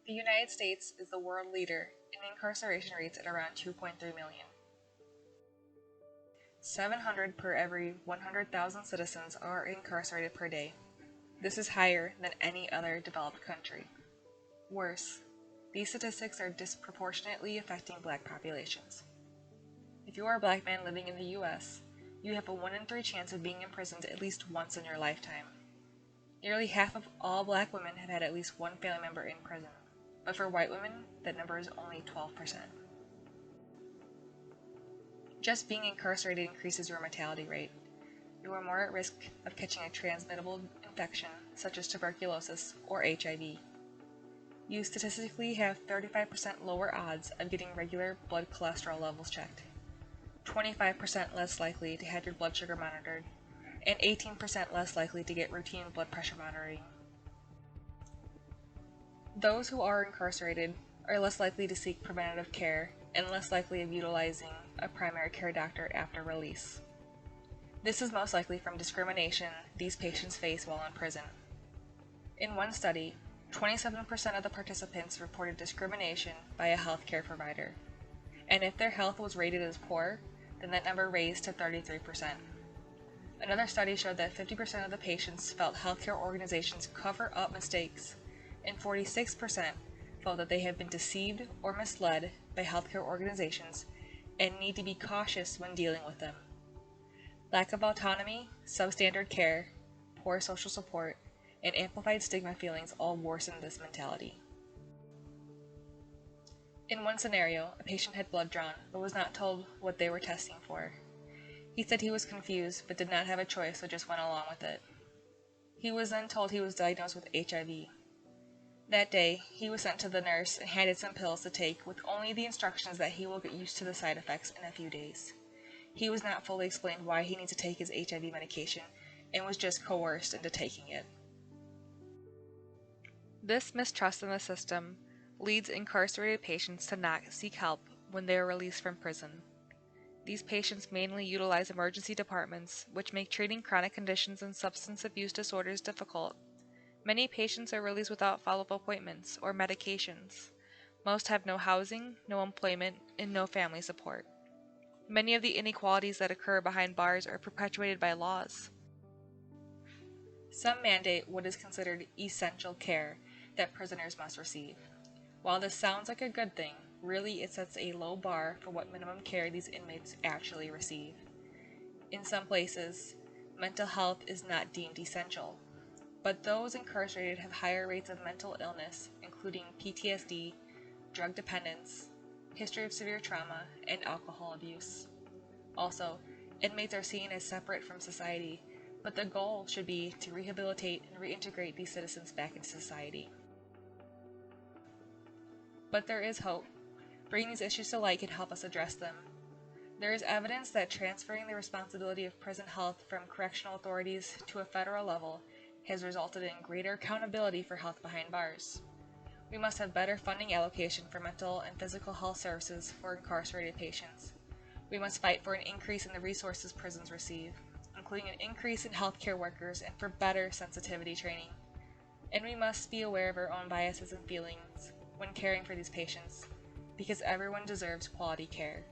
The United States is the world leader in incarceration rates at around 2.3 million. 700 per every 100,000 citizens are incarcerated per day. This is higher than any other developed country. Worse, these statistics are disproportionately affecting black populations. If you are a black man living in the US, you have a 1 in 3 chance of being imprisoned at least once in your lifetime. Nearly half of all black women have had at least one family member in prison, but for white women, that number is only 12%. Just being incarcerated increases your mortality rate. You are more at risk of catching a transmittable infection such as tuberculosis or HIV. You statistically have 35% lower odds of getting regular blood cholesterol levels checked, 25% less likely to have your blood sugar monitored, and 18% less likely to get routine blood pressure monitoring. Those who are incarcerated are less likely to seek preventative care and less likely of utilizing a primary care doctor after release. This is most likely from discrimination these patients face while in prison. In one study, 27% of the participants reported discrimination by a healthcare provider, and if their health was rated as poor, then that number raised to 33%. Another study showed that 50% of the patients felt healthcare organizations cover up mistakes, and 46% felt that they have been deceived or misled by healthcare organizations and need to be cautious when dealing with them. Lack of autonomy, substandard care, poor social support, and amplified stigma feelings all worsen this mentality. In one scenario, a patient had blood drawn but was not told what they were testing for. He said he was confused but did not have a choice, so just went along with it. He was then told he was diagnosed with HIV. That day, he was sent to the nurse and handed some pills to take with only the instructions that he will get used to the side effects in a few days. He was not fully explained why he needs to take his HIV medication and was just coerced into taking it. This mistrust in the system leads incarcerated patients to not seek help when they are released from prison. These patients mainly utilize emergency departments, which make treating chronic conditions and substance abuse disorders difficult. Many patients are released without follow-up appointments or medications. Most have no housing, no employment, and no family support. Many of the inequalities that occur behind bars are perpetuated by laws. Some mandate what is considered essential care that prisoners must receive. While this sounds like a good thing, really it sets a low bar for what minimum care these inmates actually receive. In some places, mental health is not deemed essential, but those incarcerated have higher rates of mental illness, including PTSD, drug dependence, history of severe trauma, and alcohol abuse. Also, inmates are seen as separate from society, but the goal should be to rehabilitate and reintegrate these citizens back into society. But there is hope. Bringing these issues to light can help us address them. There is evidence that transferring the responsibility of prison health from correctional authorities to a federal level has resulted in greater accountability for health behind bars. We must have better funding allocation for mental and physical health services for incarcerated patients. We must fight for an increase in the resources prisons receive, including an increase in healthcare workers and for better sensitivity training. And we must be aware of our own biases and feelings when caring for these patients, because everyone deserves quality care.